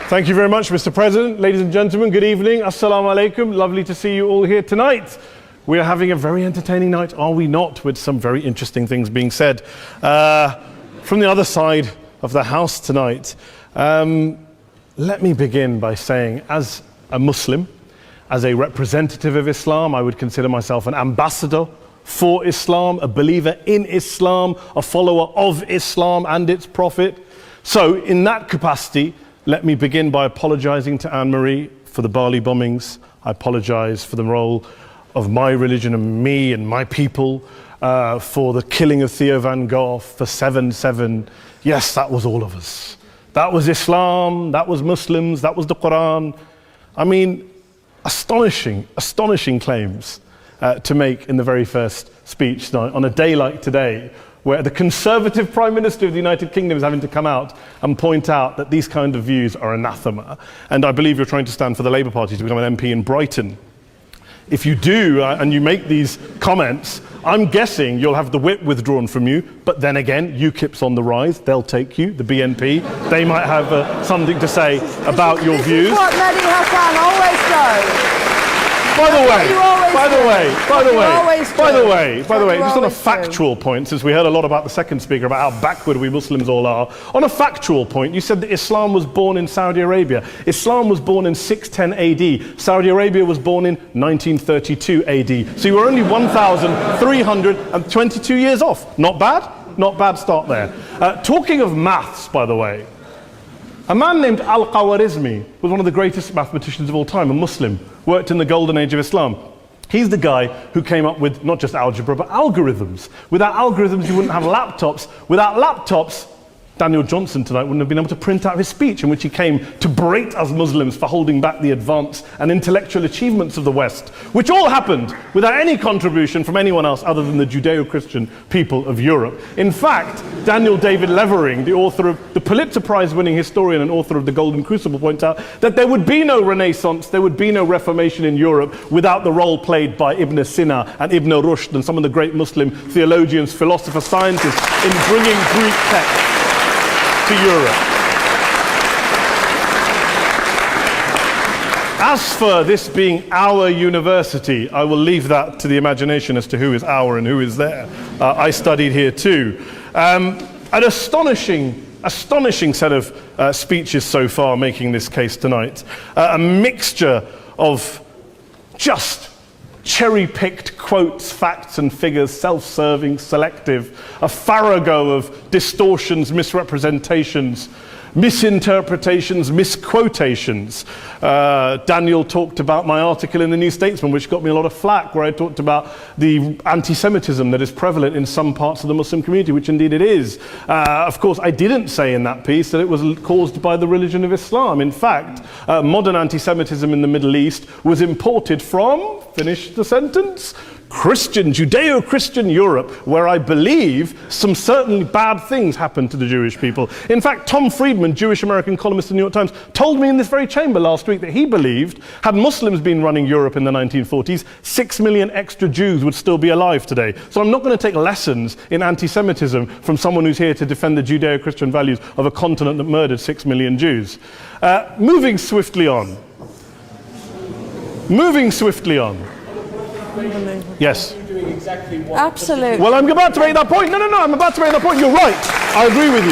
Thank you very much, Mr. President. Ladies and gentlemen, good evening. Assalamu alaikum. Lovely to see you all here tonight. We are having a very entertaining night, are we not, with some very interesting things being said from the other side of the house tonight. Let me begin by saying, as a Muslim, as a representative of Islam, I would consider myself an ambassador for Islam, a believer in Islam, a follower of Islam and its prophet. So in that capacity, let me begin by apologizing to Anne-Marie for the Bali bombings. I apologize for the role of my religion and me and my people, for the killing of Theo van Gogh, for 7/7. Yes, that was all of us. That was Islam, that was Muslims, that was the Quran. I mean, astonishing claims to make in the very first speech tonight, on a day like today, where the Conservative Prime Minister of the United Kingdom is having to come out and point out that these kind of views are anathema. And I believe you're trying to stand for the Labour Party to become an MP in Brighton. If you do, and you make these comments, I'm guessing you'll have the whip withdrawn from you, but then again, UKIP's on the rise, they'll take you, the BNP, they might have something to say about your views. This is what Mehdi Hassan always does. By the way, just on a factual point, since we heard a lot about the second speaker, about how backward we Muslims all are, on a factual point, you said that Islam was born in Saudi Arabia. Islam was born in 610 AD. Saudi Arabia was born in 1932 AD. So you were only 1,322 years off. Not bad? Not bad start there. Talking of maths, by the way, a man named Al-Khwarizmi was one of the greatest mathematicians of all time, a Muslim, worked in the golden age of Islam. He's the guy who came up with not just algebra, but algorithms. Without algorithms, you wouldn't have laptops. Without laptops, Daniel Johnson tonight wouldn't have been able to print out his speech in which he came to berate us Muslims for holding back the advance and intellectual achievements of the West, which all happened without any contribution from anyone else other than the Judeo-Christian people of Europe. In fact, Daniel David Levering, the author of the Pulitzer Prize-winning historian and author of The Golden Crucible, points out that there would be no Renaissance, there would be no Reformation in Europe without the role played by Ibn Sina and Ibn Rushd and some of the great Muslim theologians, philosophers, scientists in bringing Greek texts to Europe. As for this being our university, I will leave that to the imagination as to who is our and who is there. I studied here too. An astonishing set of speeches so far making this case tonight. A mixture of just cherry-picked quotes, facts and figures, self-serving, selective, a farrago of distortions, misrepresentations, misinterpretations, misquotations. Daniel talked about my article in the New Statesman, which got me a lot of flack, where I talked about the anti-Semitism that is prevalent in some parts of the Muslim community, which indeed it is. Of course, I didn't say in that piece that it was caused by the religion of Islam. In fact, modern anti-Semitism in the Middle East was imported from, finish the sentence, Judeo-Christian Europe, where I believe some certainly bad things happened to the Jewish people. In fact, Tom Friedman, Jewish-American columnist in the New York Times, told me in this very chamber last week that he believed, had Muslims been running Europe in the 1940s, 6 million extra Jews would still be alive today. So I'm not going to take lessons in anti-Semitism from someone who's here to defend the Judeo-Christian values of a continent that murdered 6 million Jews. Moving swiftly on. Yes. Absolutely. Well, I'm about to make that point. No, I'm about to make that point. You're right. I agree with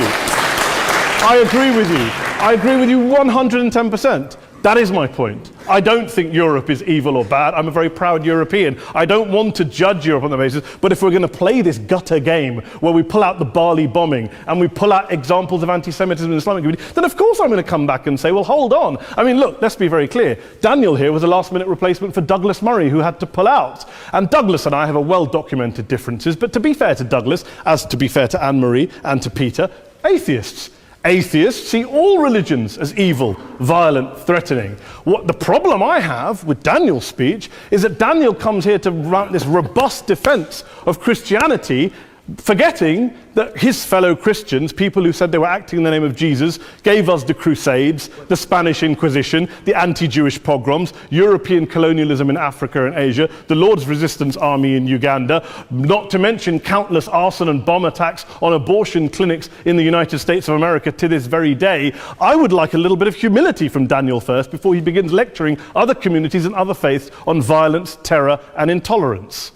you 110%. That is my point. I don't think Europe is evil or bad. I'm a very proud European. I don't want to judge Europe on that basis, but if we're going to play this gutter game where we pull out the Bali bombing and we pull out examples of anti-Semitism in the Islamic community, then of course I'm going to come back and say, well, hold on. I mean, look, let's be very clear. Daniel here was a last-minute replacement for Douglas Murray, who had to pull out. And Douglas and I have a well-documented differences, but to be fair to Douglas, as to be fair to Anne-Marie and to Peter, atheists. Atheists see all religions as evil, violent, threatening. What the problem I have with Daniel's speech is that Daniel comes here to run this robust defense of Christianity forgetting that his fellow Christians, people who said they were acting in the name of Jesus, gave us the Crusades, the Spanish Inquisition, the anti-Jewish pogroms, European colonialism in Africa and Asia, the Lord's Resistance Army in Uganda, not to mention countless arson and bomb attacks on abortion clinics in the United States of America to this very day. I would like a little bit of humility from Daniel first before he begins lecturing other communities and other faiths on violence, terror, and intolerance.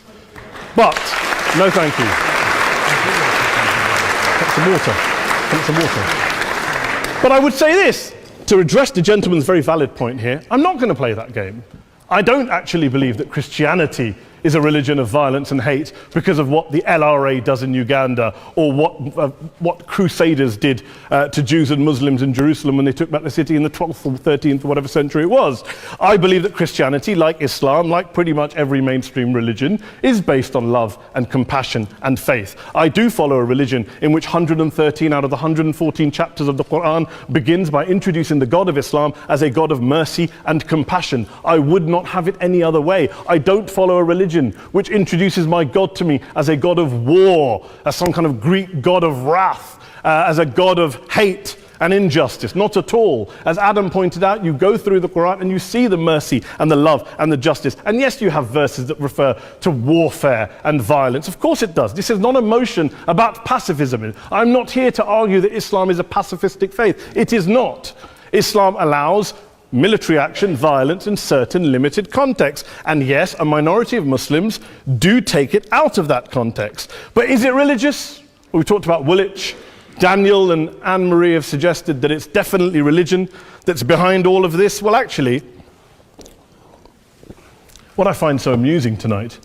But, no thank you. Take some water. But I would say this, to address the gentleman's very valid point here, I'm not going to play that game. I don't actually believe that Christianity is a religion of violence and hate because of what the LRA does in Uganda or what Crusaders did to Jews and Muslims in Jerusalem when they took back the city in the 12th or 13th or whatever century it was. I believe that Christianity, like Islam, like pretty much every mainstream religion, is based on love and compassion and faith. I do follow a religion in which 113 out of the 114 chapters of the Quran begins by introducing the God of Islam as a God of mercy and compassion. I would not have it any other way. I don't follow a religion which introduces my God to me as a God of war, as some kind of Greek God of wrath, as a God of hate and injustice. Not at all. As Adam pointed out, you go through the Quran and you see the mercy and the love and the justice. And yes, you have verses that refer to warfare and violence. Of course it does. This is not a motion about pacifism. I'm not here to argue that Islam is a pacifistic faith. It is not. Islam allows military action, violence in certain limited contexts. And yes, a minority of Muslims do take it out of that context. But is it religious? We talked about Woolwich. Daniel and Anne-Marie have suggested that it's definitely religion that's behind all of this. Well, actually, what I find so amusing tonight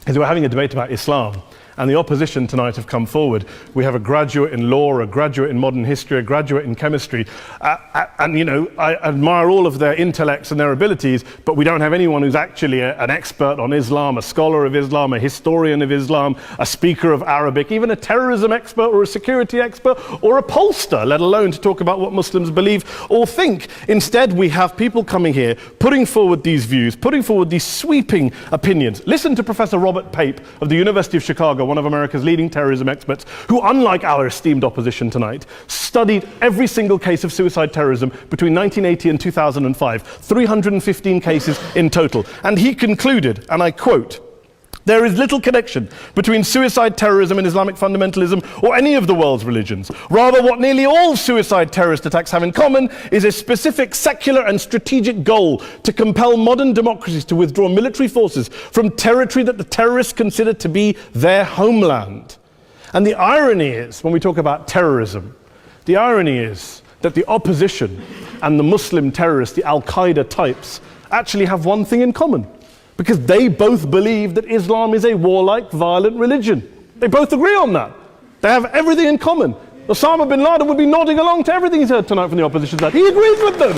is we're having a debate about Islam. And the opposition tonight have come forward. We have a graduate in law, a graduate in modern history, a graduate in chemistry. And, you know, I admire all of their intellects and their abilities, but we don't have anyone who's actually an expert on Islam, a scholar of Islam, a historian of Islam, a speaker of Arabic, even a terrorism expert or a security expert or a pollster, let alone to talk about what Muslims believe or think. Instead, we have people coming here, putting forward these views, putting forward these sweeping opinions. Listen to Professor Robert Pape of the University of Chicago, one of America's leading terrorism experts, who, unlike our esteemed opposition tonight, studied every single case of suicide terrorism between 1980 and 2005, 315 cases in total. And he concluded, and I quote, "There is little connection between suicide terrorism and Islamic fundamentalism or any of the world's religions. Rather, what nearly all suicide terrorist attacks have in common is a specific secular and strategic goal to compel modern democracies to withdraw military forces from territory that the terrorists consider to be their homeland." And the irony is, when we talk about terrorism, the irony is that the opposition and the Muslim terrorists, the Al-Qaeda types, actually have one thing in common. Because they both believe that Islam is a warlike, violent religion. They both agree on that. They have everything in common. Osama bin Laden would be nodding along to everything he's heard tonight from the opposition side. He agrees with them.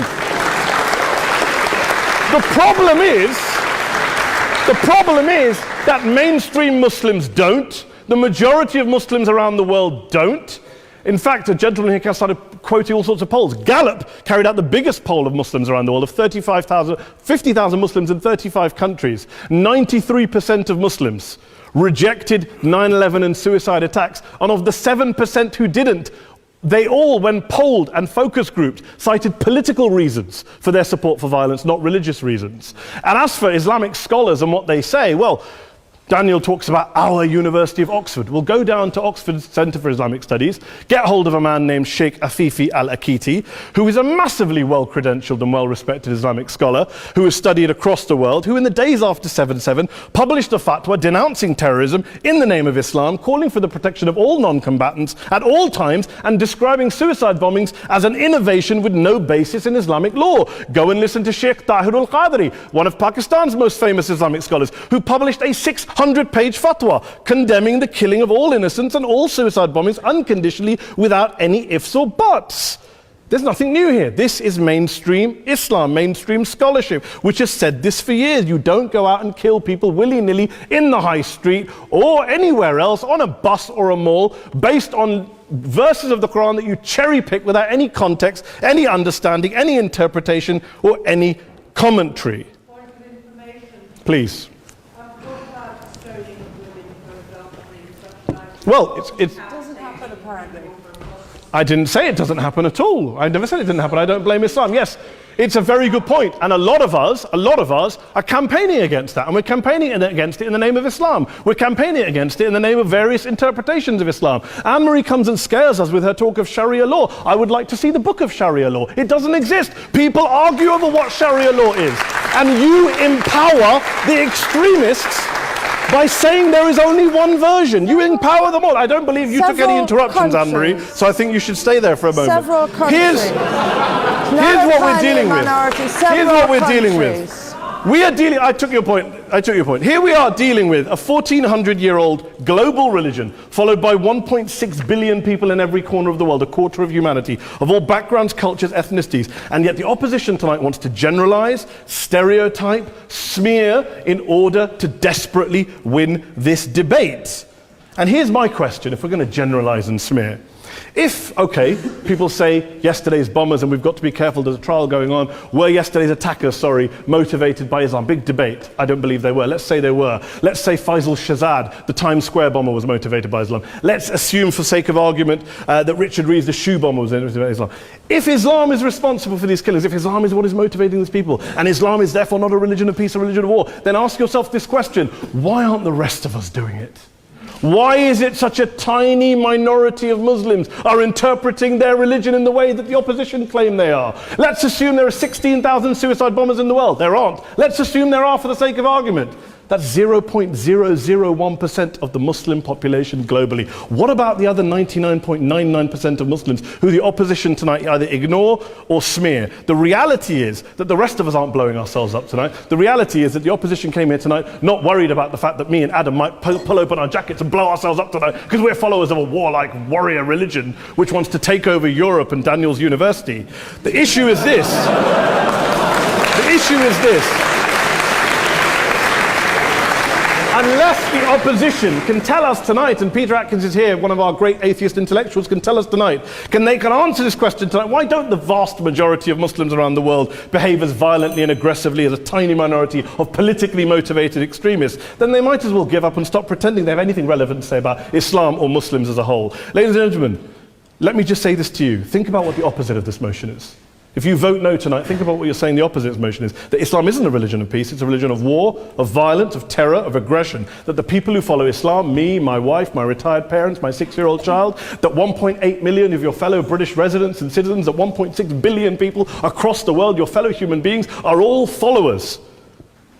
The problem is that mainstream Muslims don't. The majority of Muslims around the world don't. In fact, a gentleman here started quoting all sorts of polls. Gallup carried out the biggest poll of Muslims around the world, of 50,000 Muslims in 35 countries. 93% of Muslims rejected 9/11 and suicide attacks. And of the 7% who didn't, they all, when polled and focus grouped, cited political reasons for their support for violence, not religious reasons. And as for Islamic scholars and what they say, well, Daniel talks about our University of Oxford. We'll go down to Oxford Centre for Islamic Studies, get hold of a man named Sheikh Afifi al-Akiti, who is a massively well-credentialed and well-respected Islamic scholar, who has studied across the world, who in the days after 7/7 published a fatwa denouncing terrorism in the name of Islam, calling for the protection of all non-combatants at all times, and describing suicide bombings as an innovation with no basis in Islamic law. Go and listen to Sheikh Tahir al-Qadri, one of Pakistan's most famous Islamic scholars, who published a 600-page fatwa condemning the killing of all innocents and all suicide bombings unconditionally without any ifs or buts. There's nothing new here. This is mainstream Islam, mainstream scholarship, which has said this for years. You don't go out and kill people willy-nilly in the high street or anywhere else, on a bus or a mall, based on verses of the Quran that you cherry-pick without any context, any understanding, any interpretation, or any commentary. Point of information. Please. Well, it's It doesn't happen, apparently. I didn't say it doesn't happen at all. I never said it didn't happen. I don't blame Islam. Yes, it's a very good point. And a lot of us are campaigning against that. And we're campaigning against it in the name of Islam. We're campaigning against it in the name of various interpretations of Islam. Anne-Marie comes and scares us with her talk of Sharia law. I would like to see the book of Sharia law. It doesn't exist. People argue over what Sharia law is. And you empower the extremists by saying there is only one version. You empower them all. I don't believe you took any interruptions, Anne-Marie, so I think you should stay there for a moment. Several countries. Here's what we're dealing with. Here's what we're dealing with. I took your point. Here we are dealing with a 1400-year-old global religion followed by 1.6 billion people in every corner of the world, a quarter of humanity, of all backgrounds, cultures, ethnicities. And yet the opposition tonight wants to generalize, stereotype, smear in order to desperately win this debate. And here's my question, if we're going to generalize and smear. If, okay, people say yesterday's bombers, and we've got to be careful, there's a trial going on, were yesterday's attackers, motivated by Islam? Big debate. I don't believe they were. Let's say they were. Let's say Faisal Shahzad, the Times Square bomber, was motivated by Islam. Let's assume, for sake of argument, that Richard Reeves, the shoe bomber, was motivated by Islam. If Islam is responsible for these killings, if Islam is what is motivating these people, and Islam is therefore not a religion of peace, a religion of war, then ask yourself this question: why aren't the rest of us doing it? Why is it such a tiny minority of Muslims are interpreting their religion in the way that the opposition claim they are? Let's assume there are 16,000 suicide bombers in the world. There aren't. Let's assume there are for the sake of argument. That's 0.001% of the Muslim population globally. What about the other 99.99% of Muslims who the opposition tonight either ignore or smear? The reality is that the rest of us aren't blowing ourselves up tonight. The reality is that the opposition came here tonight not worried about the fact that me and Adam might pull open our jackets and blow ourselves up tonight because we're followers of a warlike warrior religion which wants to take over Europe and Daniel's university. The issue is this. The issue is this. Unless the opposition can tell us tonight, and Peter Atkins is here, one of our great atheist intellectuals, can tell us tonight, can answer this question tonight: why don't the vast majority of Muslims around the world behave as violently and aggressively as a tiny minority of politically motivated extremists? Then they might as well give up and stop pretending they have anything relevant to say about Islam or Muslims as a whole. Ladies and gentlemen, let me just say this to you. Think about what the opposite of this motion is. If you vote no tonight, think about what you're saying the opposite of this motion is. That Islam isn't a religion of peace, it's a religion of war, of violence, of terror, of aggression. That the people who follow Islam, me, my wife, my retired parents, my 6-year-old child, that 1.8 million of your fellow British residents and citizens, that 1.6 billion people across the world, your fellow human beings, are all followers,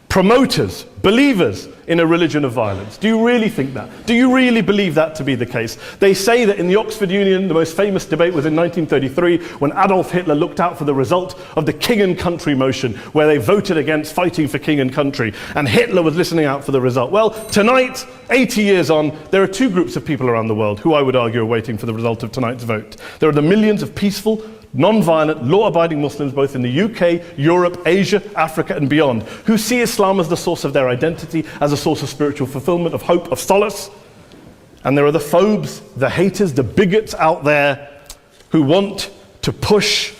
promoters, believers in a religion of violence. Do you really think that? Do you really believe that to be the case? They say that in the Oxford Union, the most famous debate was in 1933 when Adolf Hitler looked out for the result of the King and Country motion, where they voted against fighting for King and Country, and Hitler was listening out for the result. Well, tonight, 80 years on, there are two groups of people around the world who I would argue are waiting for the result of tonight's vote. There are the millions of peaceful, non-violent, law-abiding Muslims both in the UK, Europe, Asia, Africa and beyond, who see Islam as the source of their identity, as a source of spiritual fulfillment, of hope, of solace. And there are the phobes, the haters, the bigots out there who want to push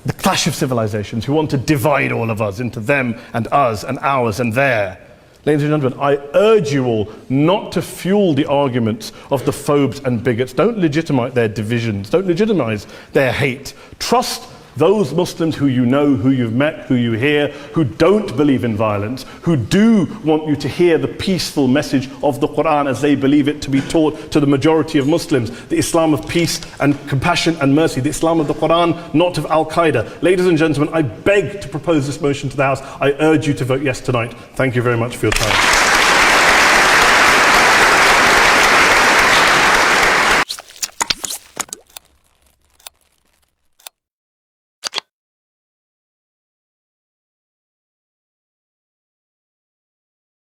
the clash of civilizations, who want to divide all of us into them and us and ours and their. Ladies and gentlemen, I urge you all not to fuel the arguments of the phobes and bigots. Don't legitimize their divisions. Don't legitimize their hate. Trust those Muslims who you know, who you've met, who you hear, who don't believe in violence, who do want you to hear the peaceful message of the Quran as they believe it to be taught to the majority of Muslims, the Islam of peace and compassion and mercy, the Islam of the Quran, not of Al-Qaeda. Ladies and gentlemen, I beg to propose this motion to the House. I urge you to vote yes tonight. Thank you very much for your time.